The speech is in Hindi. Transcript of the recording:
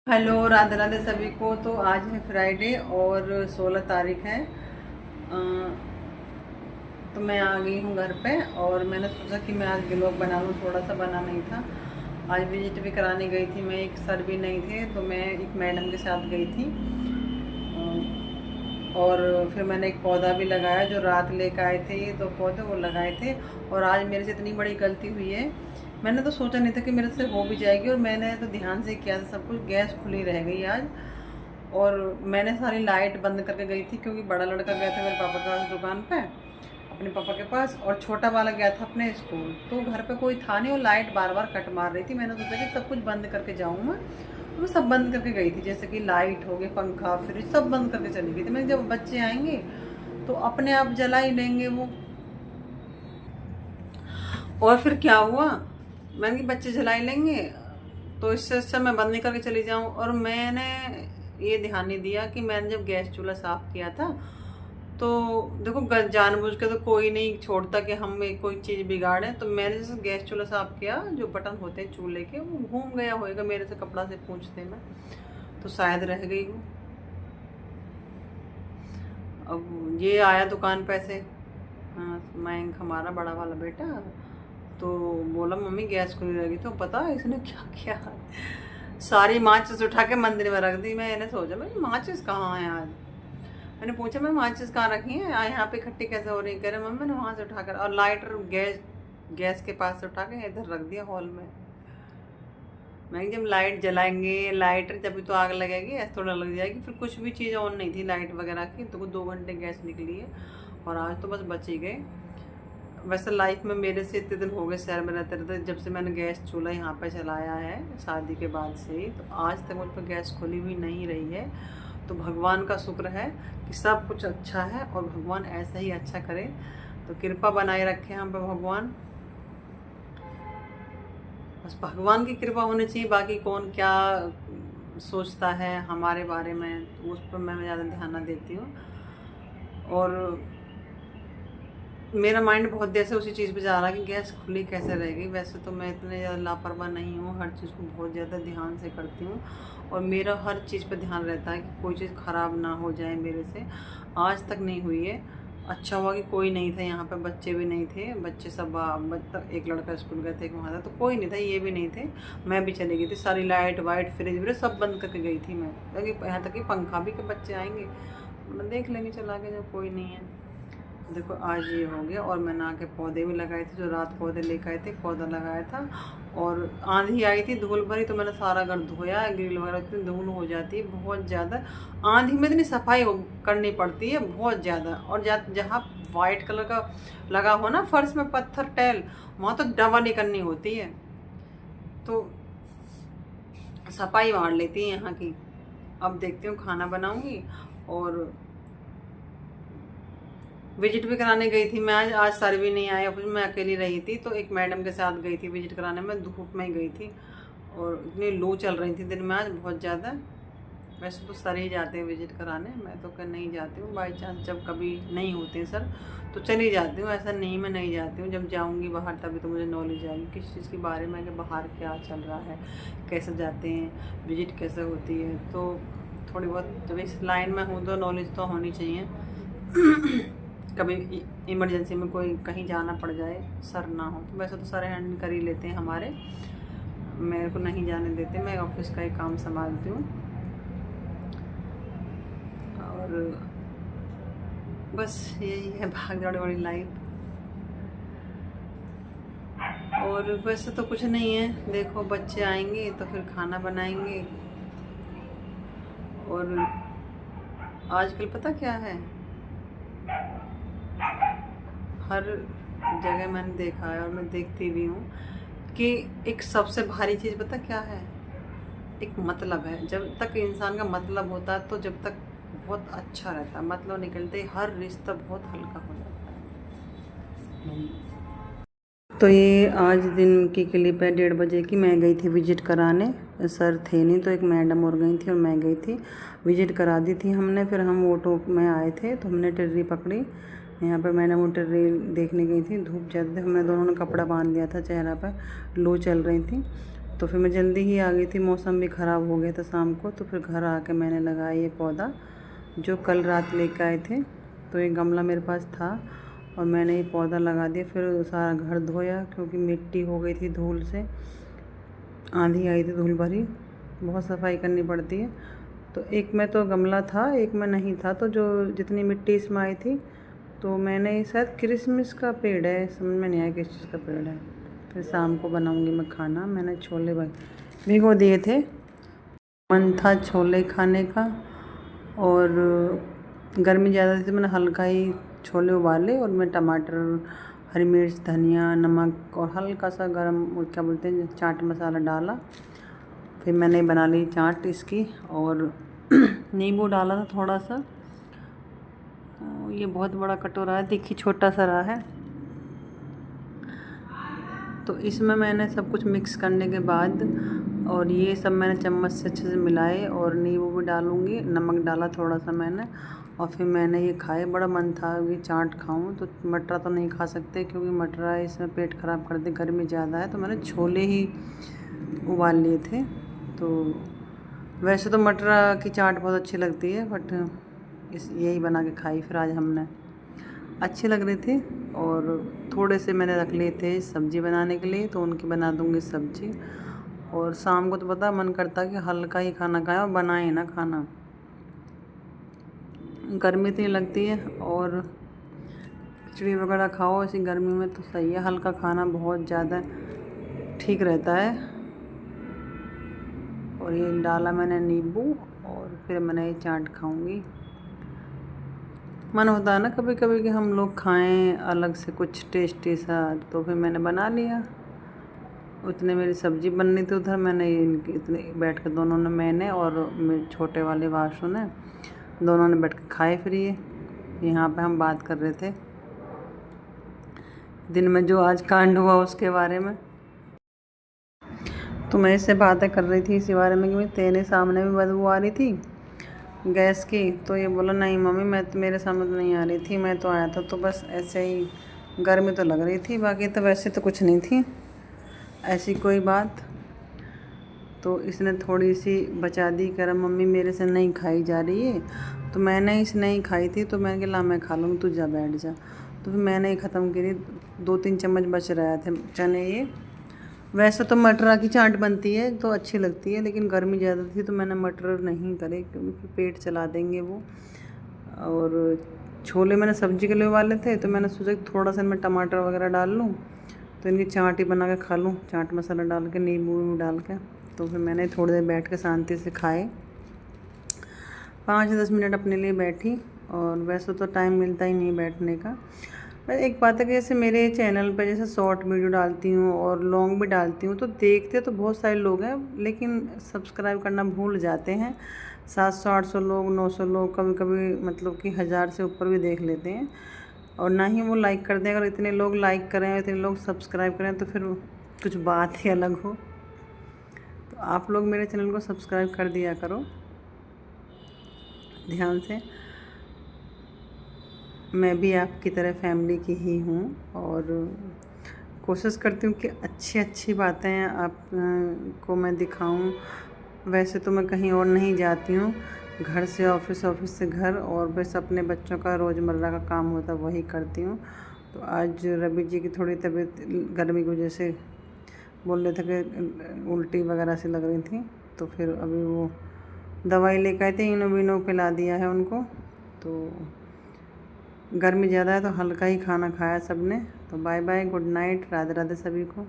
हेलो, राधे राधे सभी को। तो आज है फ्राइडे और 16 तारीख है। तो मैं आ गई हूँ घर पे और मैंने सोचा कि मैं आज व्लॉग बना लूँ। थोड़ा सा बना नहीं था। आज विजिट भी कराने गई थी मैं। एक सर भी नहीं थे तो मैं एक मैडम के साथ गई थी। और फिर मैंने एक पौधा भी लगाया जो रात लेकर आए थे। ये 2 पौधे वो लगाए थे। और आज मेरे से इतनी बड़ी गलती हुई है। मैंने तो सोचा नहीं था कि मेरे से हो भी जाएगी, और मैंने तो ध्यान से किया था सब कुछ। गैस खुली रह गई आज। और मैंने सारी लाइट बंद करके गई थी क्योंकि बड़ा लड़का गया था मेरे पापा के पास दुकान पे, अपने पापा के पास, और छोटा वाला गया था अपने स्कूल। तो घर पे कोई था नहीं और लाइट बार बार कट मार रही थी। मैंने सोचा कि सब कुछ बंद करके जाऊँ मैं। तो मैं सब बंद करके गई थी, जैसे कि लाइट हो गई, पंखा, फ्रिज, सब बंद करके चली गई थी। मैं जब बच्चे आएंगे तो अपने आप जला ही लेंगे वो। और फिर क्या हुआ, मैंने कि बच्चे जलाई लेंगे तो इससे अच्छा मैं बंद नहीं करके चली जाऊं। और मैंने ये ध्यान नहीं दिया कि मैंने जब गैस चूल्हा साफ किया था तो देखो, जानबूझ के तो कोई नहीं छोड़ता कि हम कोई चीज़ बिगाड़े। तो मैंने जैसे गैस चूल्हा साफ किया, जो बटन होते हैं चूल्हे के, वो घूम गया होएगा मेरे से, कपड़ा से पूछते मैं, तो शायद रह गई हूँ। अब ये आया दुकान पे से, हाँ, मयंक हमारा बड़ा वाला बेटा, तो बोला मम्मी गैस खुली रहेगी। तो पता है इसने क्या किया, सारी माचिस उठा के मंदिर में रख दी। मैंने सोचा मैं माचिस कहाँ है आज। मैंने पूछा मैं माचिस कहाँ रखी है, यहाँ पे इकट्ठी कैसे हो रही। कह रहे मम्मी मैंने वहाँ से उठाकर, और लाइटर गैस के पास से उठा के इधर रख दिया हॉल में। मैं जब लाइट जलाएंगे, लाइटर जब भी तो आग लगेगी, ऐसे थोड़ा लग जाएगी। फिर कुछ भी चीज़ ऑन नहीं थी लाइट वगैरह की, तो 2 घंटे गैस निकली है। और आज तो बस बच ही गए। वैसे लाइफ में मेरे से इतने दिन हो गए शहर में रहते रहते, जब से मैंने गैस चूल्हा यहाँ पे चलाया है शादी के बाद से ही, तो आज तक मुझ पर गैस खुली हुई नहीं रही है। तो भगवान का शुक्र है कि सब कुछ अच्छा है, और भगवान ऐसा ही अच्छा करे। तो कृपा बनाए रखे हम पे भगवान। बस भगवान की कृपा होनी चाहिए, बाकी कौन क्या सोचता है हमारे बारे में, तो उस पर मैं ज़्यादा ध्यान ना देती हूँ। और मेरा माइंड बहुत देर से उसी चीज़ पे जा रहा है कि गैस खुली कैसे रहेगी। वैसे तो मैं इतने ज़्यादा लापरवाह नहीं हूँ, हर चीज़ को बहुत ज़्यादा ध्यान से करती हूँ। और मेरा हर चीज़ पे ध्यान रहता है कि कोई चीज़ ख़राब ना हो जाए मेरे से। आज तक नहीं हुई है। अच्छा हुआ कि कोई नहीं था यहाँ पे, बच्चे भी नहीं थे। बच्चे सब मतलब एक लड़का स्कूल गए थे, एक वहाँ था, तो कोई नहीं था, ये भी नहीं थे। मैं भी चली गई थी। सारी लाइट वाइट, फ्रिज व्रिज सब बंद करके गई थी मैं, ताकि यहाँ तक कि पंखा भी, कि बच्चे आएंगे देख लेंगे चला के जब कोई नहीं है। देखो आज ये हो गया। और मैंने आके पौधे भी लगाए थे, जो रात पौधे लेकर आए थे, पौधा लगाया था। और आंधी आई थी, धूल भरी, तो मैंने सारा घर धोया। ग्रिल वगैरह इतनी धूल हो जाती है बहुत ज़्यादा। आंधी में इतनी सफाई करनी पड़ती है बहुत ज़्यादा। और जहाँ वाइट कलर का लगा हो ना फर्श में, पत्थर टैल, वहाँ तो डबल ही करनी होती है। तो सफाई मार लेती है यहाँ की। अब देखती हूँ खाना बनाऊँगी। और विजिट भी कराने गई थी मैं आज सर भी नहीं आए ऑफिस में, अकेली रही थी। तो एक मैडम के साथ गई थी विजिट कराने में, धूप में ही गई थी। और इतनी लू चल रही थी दिन में आज बहुत ज़्यादा। वैसे तो सर ही जाते हैं विजिट कराने, मैं तो नहीं जाती हूँ। बाई चांस जब कभी नहीं होते सर तो चली जाती हूँ, ऐसा नहीं मैं नहीं जाती हूँ। जब जाऊँगी बाहर तभी तो मुझे नॉलेज आएगी किस चीज़ के बारे में, कि बाहर क्या चल रहा है, कैसे जाते हैं, विजिट कैसे होती है। तो थोड़ी बहुत जब इस लाइन में हूँ तो नॉलेज तो होनी चाहिए। कभी इमरजेंसी में कोई कहीं जाना पड़ जाए, सर ना हो तो। वैसे तो सर हैंडल कर ही लेते हैं हमारे, मेरे को नहीं जाने देते। मैं ऑफिस का ही काम संभालती हूँ। और बस यही है भाग दौड़ वाली लाइफ। और वैसे तो कुछ नहीं है। देखो बच्चे आएंगे तो फिर खाना बनाएंगे। और आजकल पता क्या है, हर जगह मैंने देखा है और मैं देखती भी हूँ कि एक सबसे भारी चीज़ पता क्या है, एक मतलब है। जब तक इंसान का मतलब होता है तो जब तक बहुत अच्छा रहता है, मतलब निकलते ही हर रिश्ता बहुत हल्का हो जाता है। तो ये आज दिन की क्लिप है 1:30 बजे की। मैं गई थी विजिट कराने, सर थे नहीं तो एक मैडम और गई थी और मैं गई थी। विजिट करा दी थी हमने। फिर हम ऑटो में आए थे तो हमने टेर्री पकड़ी। यहाँ पर मैंने वो टेर्री देखने गई थी, धूप ज़्यादा थी, हमने दोनों ने कपड़ा बांध लिया था चेहरा पर, लू चल रही थी। तो फिर मैं जल्दी ही आ गई थी, मौसम भी ख़राब हो गया था शाम को। तो फिर घर आके मैंने लगाया ये पौधा जो कल रात लेकर आए थे। तो ये गमला मेरे पास था और मैंने ये पौधा लगा दिया। फिर सारा घर धोया क्योंकि मिट्टी हो गई थी धूल से, आंधी आई थी धूल भरी, बहुत सफाई करनी पड़ती है। तो एक में तो गमला था, एक में नहीं था, तो जो जितनी मिट्टी इसमें आई थी तो मैंने शायद क्रिसमस का पेड़ है, समझ में नहीं आया किस चीज़ का पेड़ है। फिर शाम को बनाऊंगी मैं खाना। मैंने छोले भिगो दिए थे, मन था छोले खाने का और गर्मी ज़्यादा थी तो मैंने हल्का ही छोले उबाले और मैं टमाटर, हरी मिर्च, धनिया, नमक और हल्का सा गरम क्या बोलते हैं चाट मसाला डाला। फिर मैंने बना ली चाट इसकी और नींबू डाला था थोड़ा सा। ये बहुत बड़ा कटोरा है, देखिए छोटा सा रहा है। तो इसमें मैंने सब कुछ मिक्स करने के बाद और ये सब मैंने चम्मच से अच्छे से मिलाए और नींबू भी डालूँगी, नमक डाला थोड़ा सा मैंने। और फिर मैंने ये खाए, बड़ा मन था ये चाट खाऊं। तो मटरा तो नहीं खा सकते क्योंकि मटरा इसमें पेट ख़राब कर दे, गर्मी ज़्यादा है। तो मैंने छोले ही उबाल लिए थे। तो वैसे तो मटरा की चाट बहुत अच्छी लगती है, बट यही बना के खाई फिर आज हमने, अच्छी लग रही थी। और थोड़े से मैंने रख लिए थे सब्ज़ी बनाने के लिए, तो उनकी बना दूँगी सब्ज़ी। और शाम को तो पता मन करता है कि हल्का ही खाना खाएं और बनाए ना खाना, गर्मी इतनी लगती है। और खिचड़ी वगैरह खाओ ऐसी गर्मी में तो सही है, हल्का खाना बहुत ज़्यादा ठीक रहता है। और ये डाला मैंने नींबू और फिर मैंने ये चाट खाऊंगी। मन होता है ना कभी कभी कि हम लोग खाएं अलग से कुछ टेस्टी सा, तो फिर मैंने बना लिया। उतने मेरी सब्ज़ी बननी थी उधर, मैंने इनकी इतने बैठ कर दोनों ने, मैंने और मेरे छोटे वाले वाशु ने, दोनों ने बैठ कर खाए। फिर ये यहाँ पे हम बात कर रहे थे दिन में जो आज कांड हुआ उसके बारे में। तो मैं इससे बातें कर रही थी इसी बारे में कि तेरे सामने भी बदबू आ रही थी गैस की। तो ये बोला नहीं मम्मी, मैं तो मेरे सामने तो नहीं आ रही थी, मैं तो आया था तो बस ऐसे ही गर्मी तो लग रही थी, बाकी तो वैसे तो कुछ नहीं थी ऐसी कोई बात। तो इसने थोड़ी सी बचा दी, कह रहा मम्मी मेरे से नहीं खाई जा रही है। तो मैंने इसे नहीं खाई थी तो मैंने कहा ला मैं खा लूँगी, तू जा बैठ जा। तो फिर मैंने ही ख़त्म करी, 2-3 चम्मच बच रहे थे चने ये। वैसे तो मटरा की चाट बनती है तो अच्छी लगती है, लेकिन गर्मी ज़्यादा थी तो मैंने मटर नहीं करे क्योंकि पेट चला देंगे वो। और छोले मैंने सब्ज़ी के लिए उबाले थे तो मैंने सोचा कि थोड़ा सा इनमें टमाटर वगैरह डाल लूँ तो इनकी चाट ही बना के खा लूँ, चाट मसाला डाल के, नींबू डाल के। तो फिर मैंने थोड़ी देर बैठ के शांति से खाए, 5-10 मिनट अपने लिए बैठी। और वैसे तो टाइम मिलता ही नहीं बैठने का। बस एक बात है कि जैसे मेरे चैनल पर जैसे शॉर्ट वीडियो डालती हूँ और लॉन्ग भी डालती हूँ तो देखते तो बहुत सारे लोग हैं, लेकिन सब्सक्राइब करना भूल जाते हैं। 700-800 लोग, 900 लोग, कभी कभी मतलब कि 1000 से ऊपर भी देख लेते हैं और ना ही वो लाइक करते हैं। अगर इतने लोग लाइक करें, इतने लोग सब्सक्राइब करें तो फिर कुछ बात ही अलग हो। तो आप लोग मेरे चैनल को सब्सक्राइब कर दिया करो ध्यान से। मैं भी आपकी तरह फैमिली की ही हूँ और कोशिश करती हूँ कि अच्छी अच्छी बातें आप को मैं दिखाऊं। वैसे तो मैं कहीं और नहीं जाती हूँ, घर से ऑफिस, ऑफिस से घर, और बस अपने बच्चों का रोज़मर्रा का काम होता है वही करती हूँ। तो आज रवि जी की थोड़ी तबीयत गर्मी की वजह से बोल रहे थे कि उल्टी वगैरह से लग रही थी, तो फिर अभी वो दवाई लेकर आए थे, इनो पिला दिया है उनको। तो गर्मी ज़्यादा है तो हल्का ही खाना खाया सबने। तो bye bye, good night, Radhe Radhe सभी को।